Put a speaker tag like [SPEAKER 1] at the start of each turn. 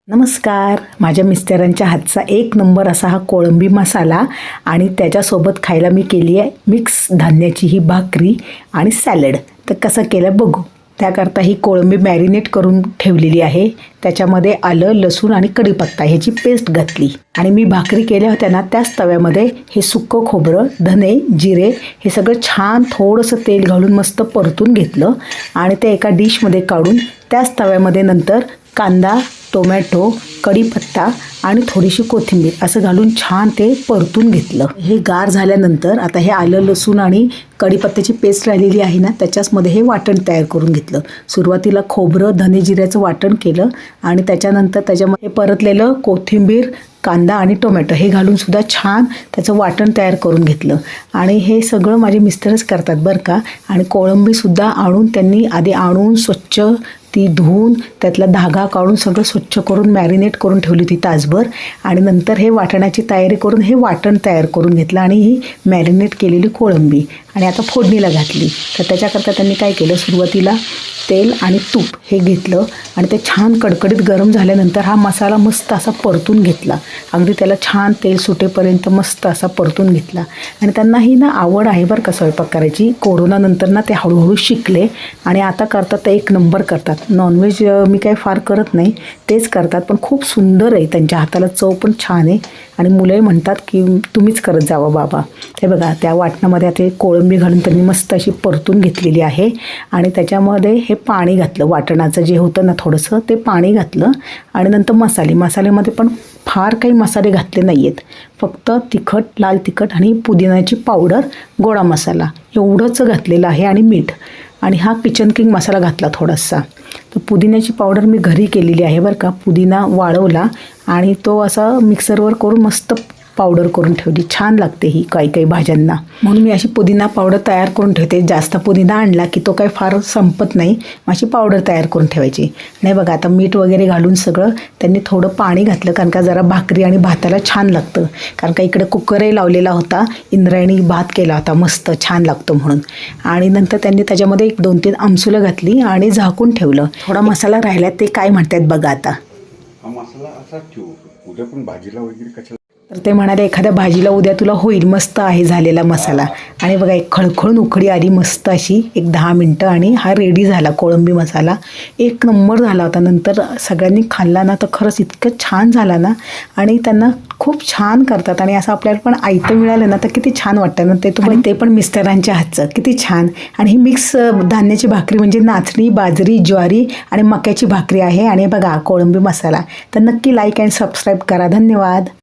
[SPEAKER 1] नमस्कार. माझ्या मिस्टरांच्या हातचा एक नंबर असा हा कोळंबी मसाला आणि त्याच्यासोबत खायला मी केली आहे मिक्स धान्याची ही भाकरी आणि सॅलड. तर कसं केलं बघू. त्याकरता ही कोळंबी मॅरिनेट करून ठेवलेली आहे. त्याच्यामध्ये आलं, लसूण आणि कढीपत्ता ह्याची पेस्ट घातली आणि मी भाकरी केल्या होत्या ना त्याच तव्यामध्ये हे सुक्कं खोबरं, धने, जिरे हे सगळं छान थोडंसं तेल घालून मस्त परतून घेतलं आणि ते एका डिशमध्ये काढून त्याच तव्यामध्ये नंतर कांदा, टोमॅटो, कढीपत्ता आणि थोडीशी कोथिंबीर असं घालून छान ते परतून घेतलं. हे गार झाल्यानंतर आता हे आलं, लसूण आणि कढीपत्त्याची पेस्ट राहिलेली आहे ना त्याच्यामध्ये हे वाटण तयार करून घेतलं. सुरुवातीला खोबरं, धने, जिऱ्याचं वाटण केलं आणि त्याच्यानंतर त्याच्यामध्ये परतलेलं कोथिंबीर, कांदा आणि टोमॅटो हे घालून सुद्धा छान त्याचं वाटण तयार करून घेतलं. आणि हे सगळं माझे मिस्टरच करतात बरं का. आणि कोळंबीसुद्धा आणून त्यांनी आधी आणून स्वच्छ ती धुवून त्यातला धागा काढून सगळं स्वच्छ करून मॅरिनेट करून ठेवली होती तासभर आणि नंतर हे वाटणाची तयारी करून हे वाटण तयार करून घेतलं आणि ही मॅरिनेट केलेली कोळंबी आणि आता फोडणीला घातली. तर त्याच्याकरता त्यांनी काय केलं, सुरुवातीला तेल आणि तूप हे घेतलं आणि ते छान कडकडीत गरम झाल्यानंतर हा मसाला मस्त असा परतून घेतला. अगदी त्याला छान तेल सुटेपर्यंत मस्त असा परतून घेतला. आणि त्यांनाही ना आवड आहे बरं का स्वयंपाक करायची. कोरोनानंतर ना ते हळूहळू शिकले आणि आता करतात तर एक नंबर करतात. नॉनव्हेज मी काही फार करत नाही, तेच करतात पण खूप सुंदर आहे. त्यांच्या हाताला चव पण छान आहे आणि मुलंही म्हणतात की तुम्हीच करत जावं बाबा. हे बघा त्या वाटणामध्ये आता कोळंबी घालून त्यांनी मस्त अशी परतून घेतलेली आहे आणि त्याच्यामध्ये हे पाणी घातलं. वाटणाचं जे होतं ना थोडंसं ते पाणी घातलं आणि नंतर मसाल्यामध्ये पण फार काही मसाले घातले नाही आहेत. फक्त तिखट, लाल तिखट आणि पुदिन्याची पावडर, गोडा मसाला एवढंच घातलेलं आहे आणि मीठ. आणि हा किचन किंग मसाला घातला थोडासा. तर पुदिन्याची पावडर मी घरी केलेली आहे बरं का. पुदिना वाळवला आणि तो असा मिक्सरवर करून मस्त पावडर करून ठेवली. छान लागते ही काही काही भाज्यांना, म्हणून मी अशी पुदिना पावडर तयार करून ठेवते. जास्त पुदिना आणला की तो काही फार संपत नाही, अशी पावडर तयार करून ठेवायची. नाही बघा आता मीठ वगैरे घालून सगळं त्यांनी थोडं पाणी घातलं कारण का जरा भाकरी आणि भाताला छान लागतं. कारण का इकडे कुकरही लावलेला होता, इंद्रायणी भात केला होता मस्त छान लागतो म्हणून. आणि नंतर त्यांनी त्याच्यामध्ये 1-2-3 आमसुलं घातली आणि झाकून ठेवलं. थोडा मसाला राहिला ते काय म्हणतात बघा आता.
[SPEAKER 2] हा मसाला असा ठेवू, उद्या पण भाजीला वगैरे कशाला.
[SPEAKER 1] तर ते म्हणाले एखाद्या भाजीला उद्या तुला होईल. मस्त आहे झालेला मसाला. आणि बघा एक खळखळून उकळी आली मस्त अशी 10 मिनटं आणि हा रेडी झाला कोळंबी मसाला. एक नंबर झाला होता. नंतर सगळ्यांनी खाल्ला ना तर खरंच इतकं छान झाला ना. आणि त्यांना खूप छान करतात आणि असं आपल्याला पण आयतं मिळालं ना तर किती छान वाटतं ना. ते पण मिस्टरांच्या हातचं किती छान. आणि ही मिक्स धान्याची भाकरी म्हणजे नाचणी, बाजरी, ज्वारी आणि मक्याची भाकरी आहे. आणि बघा कोळंबी मसाला. तर नक्की लाईक अँड सबस्क्राईब करा. धन्यवाद.